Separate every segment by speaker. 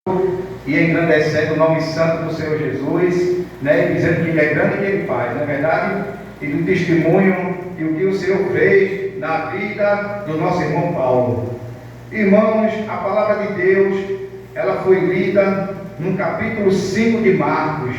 Speaker 1: e engrandecendo o nome santo do Senhor Jesus, né, dizendo que Ele é grande e que Ele faz, não é verdade? E do testemunho e o que o Senhor fez na vida do nosso irmão Paulo. Irmãos, a palavra de Deus, ela foi lida no capítulo 5 de Marcos,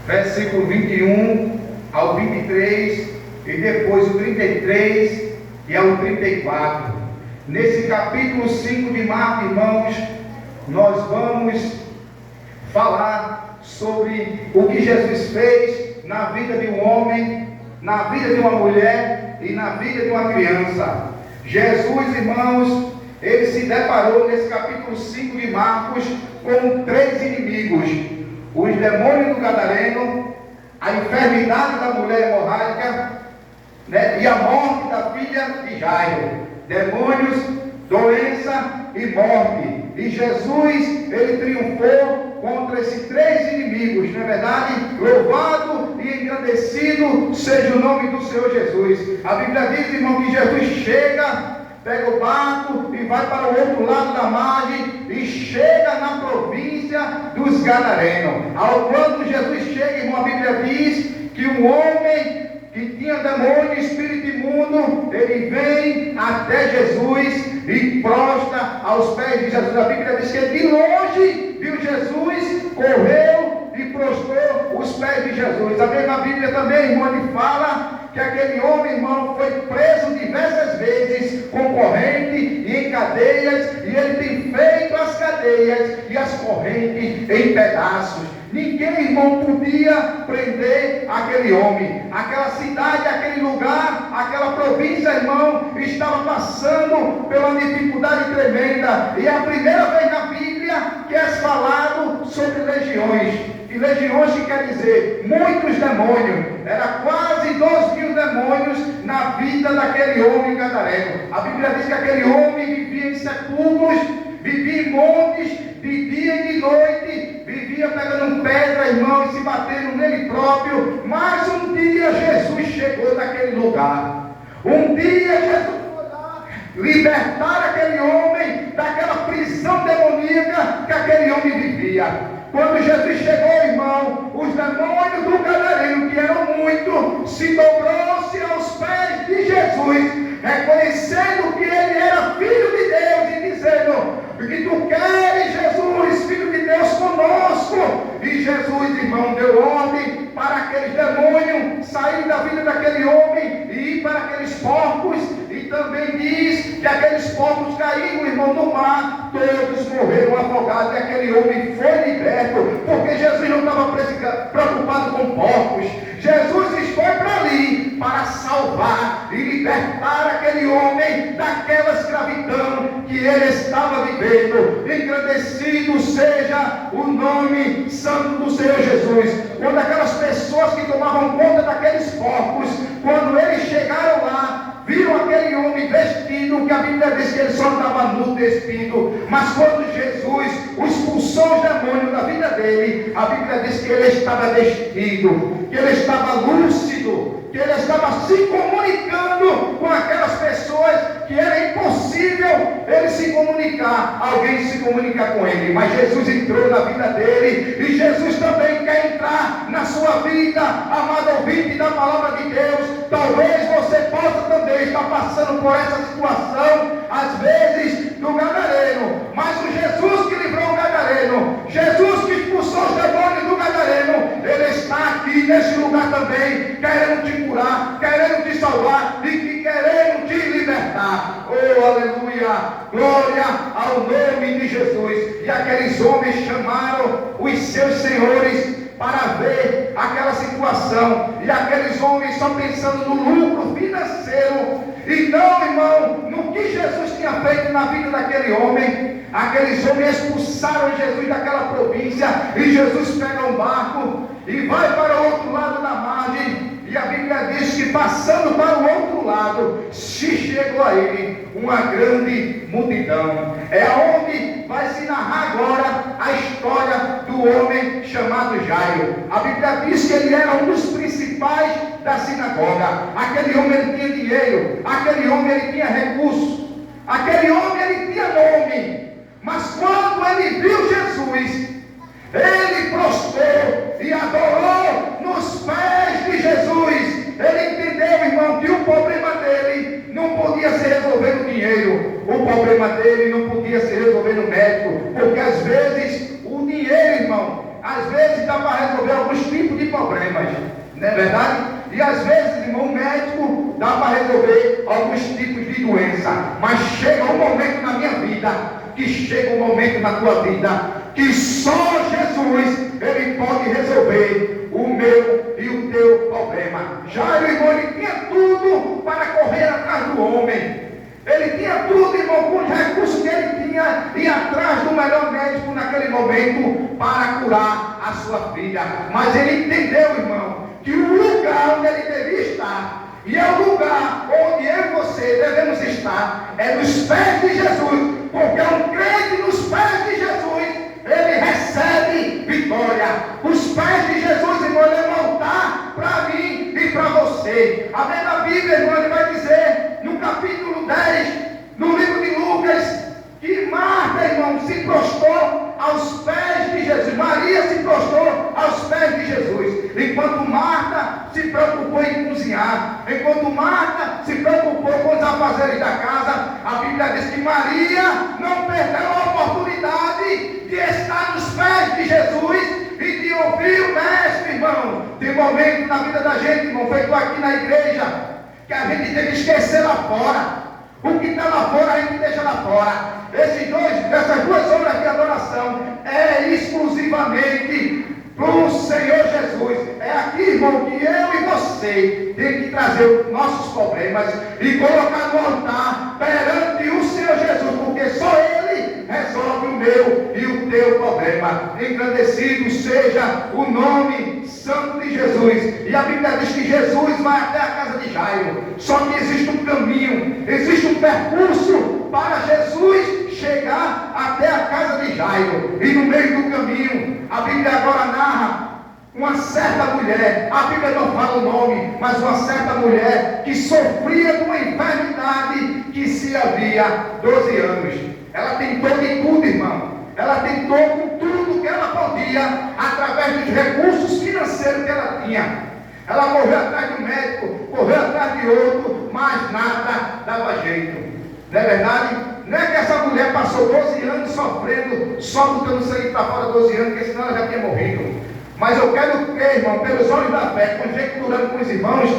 Speaker 1: versículo 21 ao 23, e depois o 33 e ao 34. Nesse capítulo 5 de Marcos, irmãos, nós vamos falar sobre o que Jesus fez na vida de um homem, na vida de uma mulher e na vida de uma criança. Jesus, irmãos, ele se deparou nesse capítulo 5 de Marcos com 3 inimigos: os demônios do Gadareno, a enfermidade da mulher hemorrágica, né, e a morte da filha de Jairo. Demônios, doença e morte. E Jesus, ele triunfou contra esses 3 inimigos, não é verdade? Louvado e engrandecido seja o nome do Senhor Jesus. A Bíblia diz, irmão, que Jesus chega, pega o barco e vai para o outro lado da margem e chega na província dos Gadarenos. Ao quando Jesus chega, irmão, a Bíblia diz que um homem que tinha demônio e espírito imundo, ele vem até Jesus e prostra aos pés de Jesus. A Bíblia diz que ele de longe viu Jesus, correu e prostrou os pés de Jesus. A mesma Bíblia também, irmão, ele fala que aquele homem, irmão, foi preso diversas vezes com corrente e em cadeias, e ele tem feito as cadeias e as correntes em pedaços. Ninguém, irmão, podia prender aquele homem. Aquela cidade, aquele lugar, aquela província, irmão, estava passando pela dificuldade tremenda. E é a primeira vez na Bíblia que é falado sobre legiões. E legiões que quer dizer muitos demônios. Era quase 2.000 demônios na vida daquele homem gadareno. A Bíblia diz que aquele homem vivia em sepulcros, vivia em montes, de dia e de noite, vivia pegando pedra, irmão, e se batendo nele próprio. Mas um dia Jesus chegou naquele lugar. Um dia Jesus foi lá libertar aquele homem daquela prisão demoníaca que aquele homem vivia. Quando Jesus chegou, irmão, os demônios do Gadareno, que eram muitos, se dobrou-se aos pés de Jesus, reconhecendo que ele era filho de Deus e dizendo: que tu queres, Jesus, filho de Deus, conosco. E Jesus, irmão, deu ordem para aqueles demônios saírem da vida daquele homem e ir para aqueles porcos. E também diz que aqueles porcos caíram, irmão, no mar, todos morreram afogados, e aquele homem foi liberto, porque Jesus não estava preocupado com porcos. Jesus foi para ali para salvar e libertar aquele homem daquela escravidão que ele estava vivendo. Engrandecido seja o nome santo do Senhor Jesus. Quando aquelas pessoas que tomavam conta daqueles porcos, quando eles chegaram lá, viram aquele homem vestido, que a Bíblia diz que ele só estava nu, despido. Mas quando Jesus expulsou os demônios da vida dele, a Bíblia diz que ele estava vestido, que ele estava lúcido, que ele estava se comunicando com aquelas pessoas que era impossível ele se comunicar, alguém se comunicar com ele. Mas Jesus entrou na vida dele, e Jesus também quer entrar na sua vida, amado ouvinte da palavra de Deus. Talvez você possa também estar passando por essa situação, às vezes, do Gadareno, mas o Jesus que livrou o Gadareno, Jesus que expulsou os demônios do Gadareno, ele está aqui nesse lugar também, querendo te curar, querendo te salvar e que querendo te libertar. Oh, aleluia! Glória ao nome de Jesus. E aqueles homens chamaram os seus senhores para ver aquela situação, e aqueles homens só pensando no lucro financeiro e não, irmão, no que Jesus tinha feito na vida daquele homem. Aqueles homens expulsaram Jesus daquela província, e Jesus pega um barco e vai para o outro lado da margem. E a Bíblia diz que passando para o outro lado, se chegou a ele uma grande multidão. É onde vai se narrar agora a história do homem chamado Jairo. A Bíblia diz que ele era um dos principais da sinagoga. Aquele homem, ele tinha dinheiro, aquele homem, ele tinha recursos, aquele homem, ele tinha nome. Mas quando ele médico, porque às vezes o dinheiro, irmão, às vezes dá para resolver alguns tipos de problemas, não é verdade? E às vezes, irmão, o médico dá para resolver alguns tipos de doença, mas chega um momento na minha vida, que chega um momento na tua vida, que só Jesus, ele pode resolver o meu e o teu problema. Jairo, irmão, ele tinha tudo para correr atrás do homem. Ele tinha tudo, irmão, com os recursos que ele tinha, ir atrás do melhor médico naquele momento para curar a sua filha. Mas ele entendeu, irmão, que o lugar onde ele devia estar, e é o lugar onde eu e você devemos estar, é nos pés de Jesus, porque um crente nos pés de Jesus, ele recebe vitória. Os pés de Jesus, irmão, ele é voltar para mim e para você. A mesma Bíblia, irmão, ele vai dizer no capítulo 10, no livro de Lucas, que Marta, irmão, se prostrou aos pés de Jesus. Maria se prostrou aos pés de Jesus. Enquanto Marta se preocupou em cozinhar, enquanto Marta se preocupou com os afazeres da casa, a Bíblia diz que Maria não perdeu a oportunidade de estar nos pés de Jesus e de ouvir o mestre, irmão. Tem momento na vida da gente, irmão, feito aqui na igreja, que a gente tem que esquecer lá fora. O que está lá fora, a gente deixa lá fora. Essas 2 horas de adoração é exclusivamente para o Senhor Jesus. É aqui, irmão, que eu e você tem que trazer os nossos problemas e colocar no altar perante o Senhor Jesus, porque só Ele resolve o meu e o teu problema. Engrandecido seja o nome santo de Jesus. E a Bíblia diz que Jesus vai até a casa de Jairo. Só que existe um caminho, existe um percurso para Jesus chegar até a casa de Jairo. E no meio do caminho, a Bíblia agora narra uma certa mulher, a Bíblia não fala o nome, mas uma certa mulher que sofria de uma enfermidade que se havia 12 anos. Ela tentou de tudo, irmão. Ela tentou com tudo que ela podia, através dos recursos financeiros que ela tinha. Ela correu atrás de um médico, correu atrás de outro, mas nada dava jeito. Não é verdade? Não é que essa mulher passou 12 anos sofrendo, só botando sangue para fora 12 anos, porque senão ela já tinha morrido. Mas eu quero crer, irmão, pelos olhos da fé, conjecturando com os irmãos,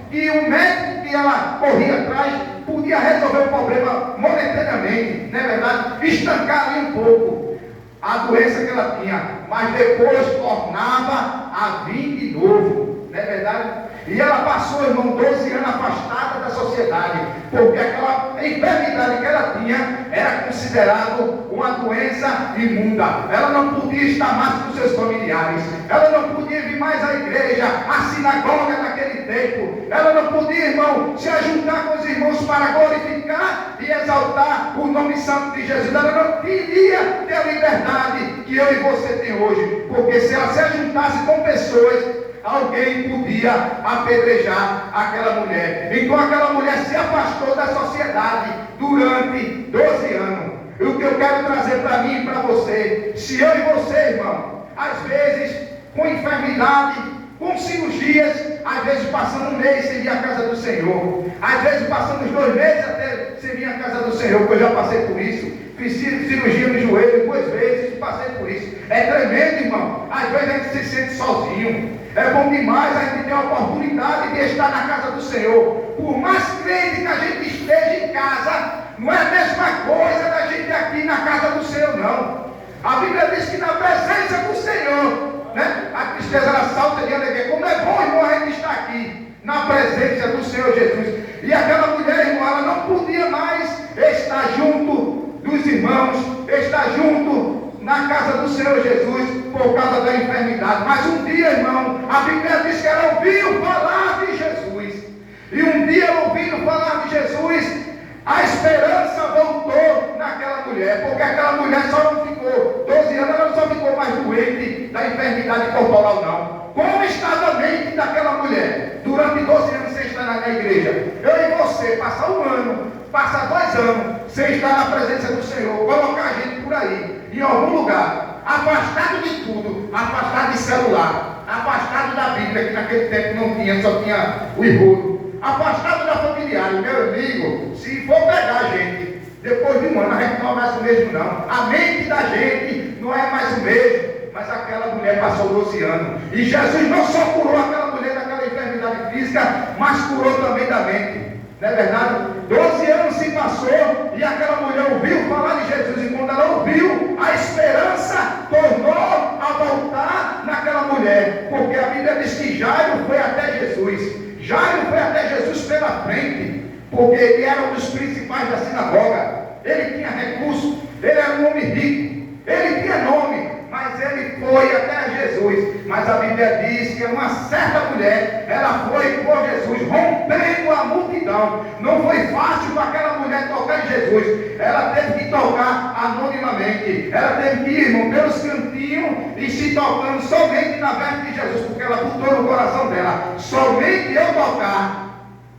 Speaker 1: que o médico que ela corria atrás podia resolver o problema momentaneamente, não é verdade? Estancar ali um pouco a doença que ela tinha, mas depois tornava a vir de novo, não é verdade? E ela passou, irmão, 12 anos afastada da sociedade, porque aquela enfermidade que ela tinha era considerada uma doença imunda. Ela não podia estar mais com seus familiares, ela não podia vir mais à igreja, à sinagoga naquele tempo, ela não podia, irmão, se ajuntar com os irmãos para glorificar e exaltar o nome santo de Jesus. Ela não queria ter a liberdade que eu e você tem hoje, porque se ela se ajuntasse com pessoas, alguém podia apedrejar aquela mulher. Então aquela mulher se afastou da sociedade durante 12 anos. E o que eu quero trazer para mim e para você, se eu e você, irmão, às vezes com enfermidade, com cirurgias, às vezes passando um mês sem vir à casa do Senhor, às vezes passamos 2 meses até sem vir à casa do Senhor, porque eu já passei por isso. Fiz cirurgia no joelho 2 vezes e passei por isso. É tremendo, irmão. Às vezes a gente se sente sozinho. É bom demais a gente ter a oportunidade de estar na casa do Senhor. Por mais crente que a gente esteja em casa, não é a mesma coisa da gente aqui na casa do Senhor, não. A Bíblia diz que na presença do Senhor, né, a tristeza ela salta de alegria. Como é bom, irmão, a gente estar aqui na presença do Senhor Jesus. E aquela mulher, irmão, ela não podia mais estar junto dos irmãos, estar junto na casa do Senhor Jesus por causa da enfermidade. Mas um dia, irmão, a Bíblia diz que ela ouviu falar de Jesus. E um dia, ela ouvindo falar de Jesus, a esperança voltou naquela mulher, porque aquela mulher só não ficou 12 anos, ela não só ficou mais doente da enfermidade corporal, não. Como estava a mente daquela mulher durante 12 anos sem estar na igreja? Eu e você, passar 1 ano, passar 2 anos sem estar na presença do Senhor, colocar a gente por aí, em algum lugar, afastado de tudo, afastado de celular, afastado da Bíblia, que naquele tempo não tinha, só tinha o enrolo, afastado da familiar. Meu amigo, se for pegar a gente Depois de um ano, a gente não é mais o mesmo, não. A mente da gente não é mais o mesmo. Mas aquela mulher passou 12 anos. E Jesus não só curou aquela mulher daquela enfermidade física, mas curou também da mente. Não é verdade? 12 anos se passou e aquela mulher ouviu falar de Jesus. E quando ela ouviu, a esperança tornou a voltar naquela mulher. Porque a Bíblia diz que Jairo foi até Jesus. Jairo foi até Jesus pela frente. Porque ele era um dos principais da sinagoga. Ele tinha recursos. Ele era um homem rico. Ele tinha nome. Mas ele foi até Jesus. Mas a Bíblia diz que uma certa mulher, ela foi por Jesus, rompendo a multidão. Não foi fácil para aquela mulher tocar em Jesus. Ela teve que tocar anonimamente. Ela teve que ir, irmão, pelos cantinhos e se tocando somente na veste de Jesus. Porque ela botou no coração dela: somente eu tocar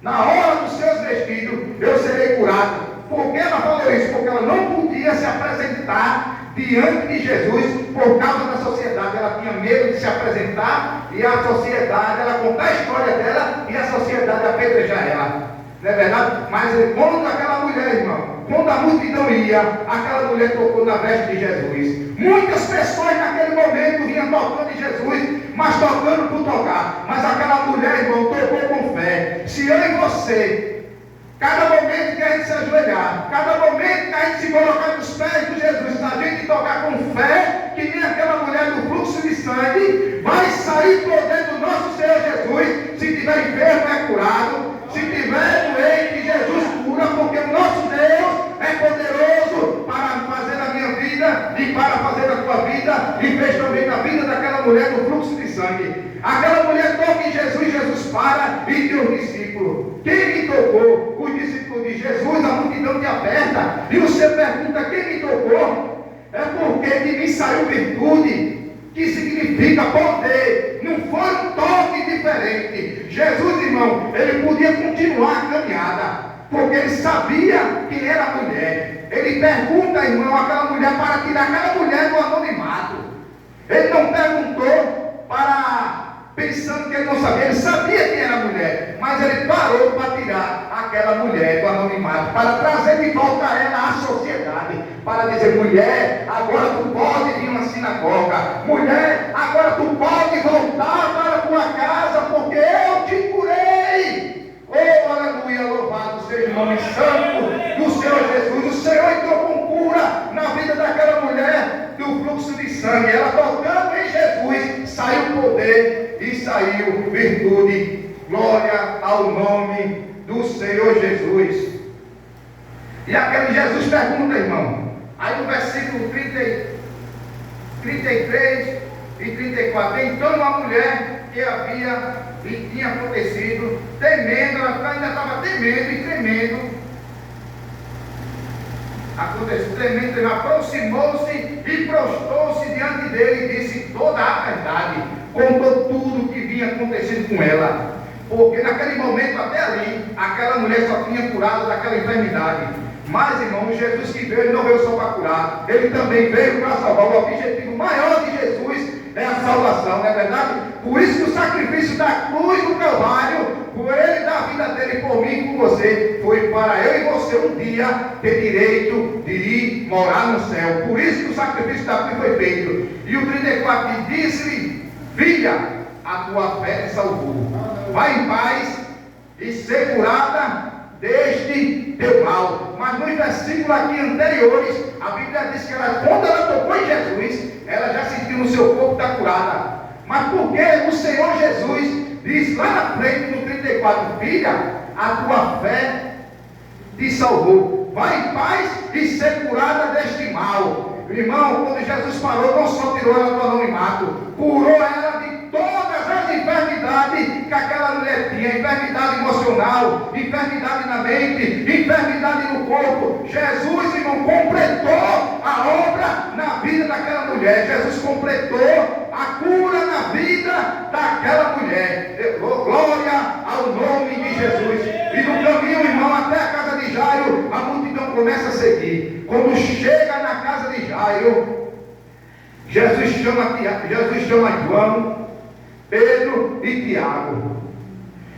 Speaker 1: na hora dos seus vestidos, eu serei curado. Por que ela falou isso? Porque ela não podia se apresentar diante de Jesus por causa da sociedade. Ela tinha medo de se apresentar e a sociedade, ela contar a história dela e a sociedade apedrejar ela. Não é verdade? Mas quando aquela mulher, irmão, quando a multidão ia, aquela mulher tocou na veste de Jesus. Muitas pessoas naquele momento vinham tocando em Jesus, mas tocando por tocar. Mas aquela mulher, irmão, tocou com fé. Se eu e você, cada momento que a gente se ajoelhar, cada momento que a gente se colocar nos pés de Jesus, se a gente tocar com fé, que nem aquela mulher do fluxo de sangue, vai sair poder do nosso Senhor Jesus. Se tiver enfermo, é curado. Se tiver doente, Jesus cura, porque o nosso Deus é poderoso para fazer na minha vida e para fazer na tua vida, e fez também na vida daquela mulher do fluxo de sangue. Aquela mulher toca em Jesus, Jesus para e tem os discípulos. Quem me tocou? Os discípulos de Jesus, a multidão te aperta. E você pergunta: quem me tocou? É porque de mim saiu virtude, que significa poder. Não foi um toque diferente. Jesus, irmão, ele podia continuar a caminhada, porque ele sabia quem era a mulher. Ele pergunta, irmão, àquela mulher para tirar aquela mulher do anonimato. Ele não perguntou pensando que ele não sabia. Ele sabia quem era a mulher, mas ele parou para tirar aquela mulher do anonimato, para trazer de volta ela à sociedade, para dizer: mulher, agora tu pode vir uma sinagoga. Mulher, agora tu pode voltar para a tua casa, porque eu te curei. Oh, aleluia, louvado seja o nome santo do Senhor Jesus. O Senhor entrou com cura na vida daquela mulher do fluxo de sangue. Ela tocando em Jesus, saiu poder e saiu virtude. Glória ao nome do Senhor Jesus. E aquele Jesus pergunta, irmão, aí no versículo 33 e 34, então uma mulher que havia e tinha acontecido, temendo, ela ainda estava temendo e tremendo, aproximou-se e prostou-se diante dele e disse toda a verdade, contou tudo o que vinha acontecido com ela. Porque naquele momento até ali, aquela mulher só tinha curado daquela enfermidade. Mas, irmão, Jesus que veio, ele não veio só para curar, ele também veio para salvar. O objetivo maior de Jesus é a salvação, não é verdade? Por isso que o sacrifício da cruz do Calvário, por ele dar a vida dele por mim e por você, foi para eu e você um dia ter direito de ir morar no céu. Por isso que o sacrifício da cruz foi feito. E o 34 disse-lhe: filha, a tua fé te salvou. Vai em paz e ser curada deste teu mal. Mas nos versículos aqui anteriores, a Bíblia diz que quando ela tocou em Jesus, ela já sentiu no seu corpo estar curada. Mas porque o Senhor Jesus diz lá na frente no 34, filha, a tua fé te salvou. Vai em paz e ser curada deste mal. Irmão, quando Jesus parou, não só tirou ela do anonimato, curou ela de todas as enfermidades que aquela mulher tinha: enfermidade emocional, enfermidade na mente, enfermidade no corpo. Jesus, irmão, completou a obra na vida daquela mulher. Jesus completou a cura na vida daquela mulher. Glória ao nome de Jesus. E no caminho, irmão, até a casa de Jairo, a multidão começa a seguir. Quando chega na casa de Jairo, Jesus chama João, Pedro e Tiago.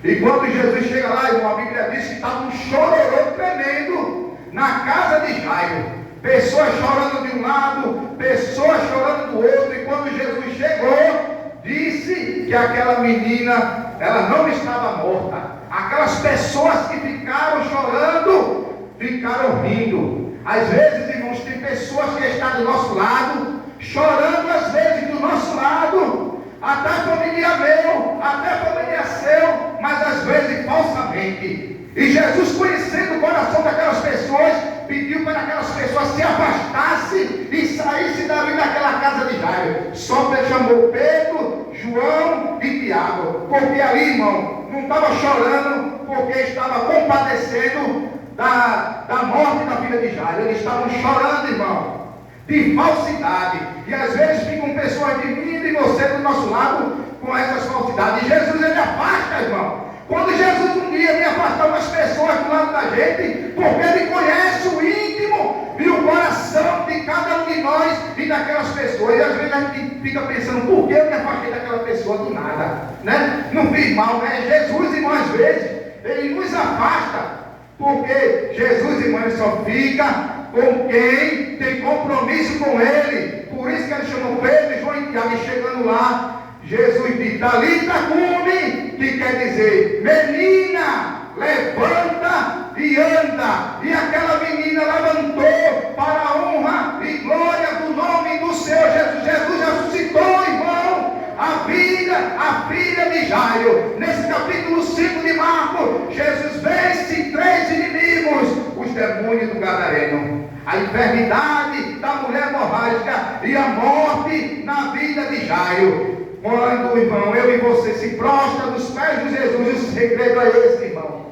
Speaker 1: E quando Jesus chega lá, irmão, a Bíblia diz que estava um chororô tremendo na casa de Jairo. Pessoas chorando de um lado, pessoas chorando do outro. E quando Jesus chegou, disse que aquela menina, ela não estava morta. Aquelas pessoas que ficaram chorando, ficaram rindo. Às vezes, irmãos, tem pessoas que estão do nosso lado, chorando às vezes do nosso lado, até família meu, até família seu, mas às vezes falsamente. E Jesus, conhecendo o coração daquelas pessoas, pediu para aquelas pessoas se afastassem e saíssem dali daquela casa de Jairo. Só chamou Pedro, João e Tiago, porque ali, irmão, não estava chorando porque estava compadecendo da morte da filha de Jairo. Eles estavam chorando, irmão, de falsidade. E às vezes ficam pessoas de mim e de você do nosso lado com essas falsidades. E Jesus, ele afasta, irmão. Quando Jesus um dia me afastar umas pessoas do lado da gente, porque ele conhece o íntimo e o coração de cada um de nós e daquelas pessoas. E às vezes a gente fica pensando, por que eu me afastei daquela pessoa do nada, né? Não fiz mal, né? Jesus, irmão, às vezes ele nos afasta, porque Jesus, irmão, ele só fica com quem tem compromisso com ele. Por isso que ele chamou Pedro, João e Tiago. E chegando lá, Jesus disse: Talita cumi, que quer dizer, menina, levanta e anda. E aquela menina levantou para a honra e glória do nome do Senhor Jesus. Jesus ressuscitou, irmão, a filha de Jairo. Nesse capítulo 5 de Marcos, Jesus vence 3 inimigos: os demônios do Gadareno, a enfermidade da mulher hemorrágica e a morte na vida de Jairo. Quando, irmão, eu e você se prostra nos pés de Jesus, o segredo é esse, irmão.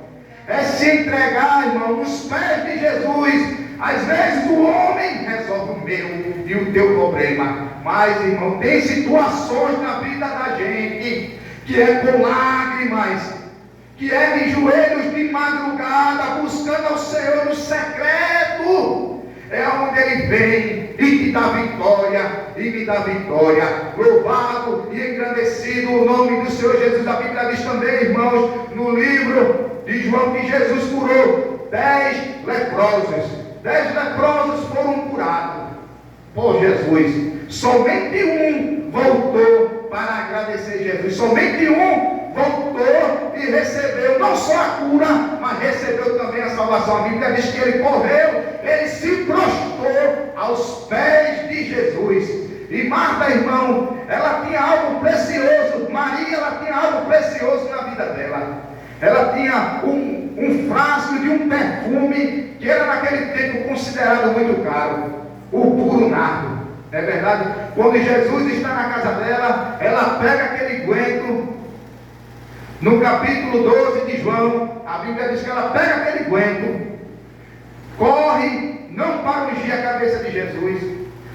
Speaker 1: É se entregar, irmão, nos pés de Jesus. Às vezes o homem resolve o meu e o teu problema. Mas, irmão, tem situações na vida da gente que é com lágrimas, que é de joelhos de madrugada, buscando ao Senhor no secreto. É onde ele vem e te dá vitória, e me dá vitória. Louvado e engrandecido o nome do Senhor Jesus. A Bíblia diz também, irmãos, no livro de João, que Jesus curou 10 leprosos. 10 leprosos foram curados por Jesus. Somente um voltou para agradecer Jesus. Somente um voltou e recebeu não só a cura, mas recebeu também a salvação. A Bíblia diz que ele correu, ele se prostrou aos pés de Jesus. E Marta, irmão, ela tinha algo precioso. Maria, ela tinha algo precioso na vida dela. Ela tinha um frasco de um perfume que era naquele tempo considerado muito caro, o puro nardo. Não é verdade? Quando Jesus está na casa dela, ela pega aquele guento. No capítulo 12 de João, a Bíblia diz que ela pega aquele guento, corre, não para ungir a cabeça de Jesus,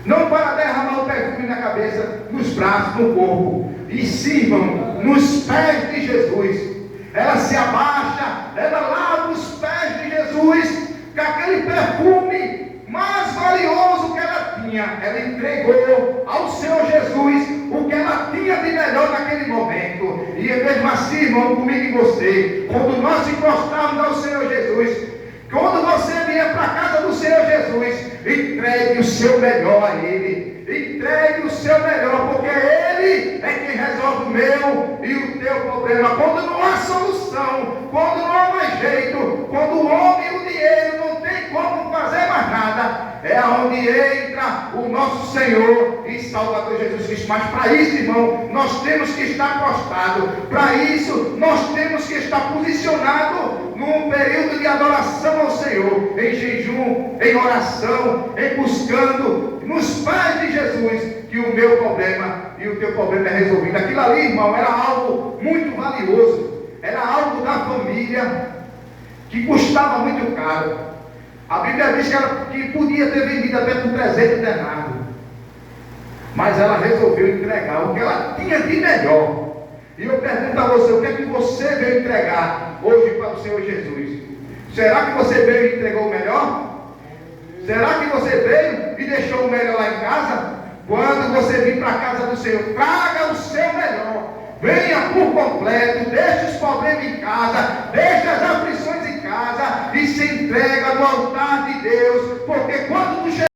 Speaker 1: não para derramar o perfume na cabeça, nos braços, no corpo, e sim, irmão, nos pés de Jesus. Ela se abaixa, ela lava os pés de Jesus, com aquele perfume mais valioso que ela tinha. Ela entregou ao Senhor Jesus o que ela tinha de melhor naquele momento. E mesmo assim, irmão, comigo e você, quando nós encostarmos ao Senhor Jesus, quando você vier para a casa do Senhor Jesus, entregue o seu melhor a Ele. Entregue o seu melhor, porque Ele é quem resolve o meu e o teu problema. Quando não há solução, quando não há mais jeito, quando o homem e o dinheiro não tem como fazer mais nada, é onde entra o nosso Senhor e Salvador Jesus Cristo. Mas para isso, irmão, nós temos que estar prostrados. Para isso, nós temos que estar posicionados num período de adoração ao Senhor, em jejum, em oração, em buscando nos pés de Jesus, que o meu problema e o teu problema é resolvido. Aquilo ali, irmão, era algo muito valioso, era algo da família, que custava muito caro. A Bíblia diz que podia ter vendido até por 300 denários, mas ela resolveu entregar o que ela tinha de melhor. E eu pergunto a você, o que é que você veio entregar hoje para o Senhor Jesus? Será que você veio e entregou o melhor? Será que você veio e deixou o melhor lá em casa? Quando você vir para a casa do Senhor, traga o seu melhor. Venha por completo, deixe os problemas em casa, deixe as aflições em casa e se entrega no altar de Deus, porque quando tu chegar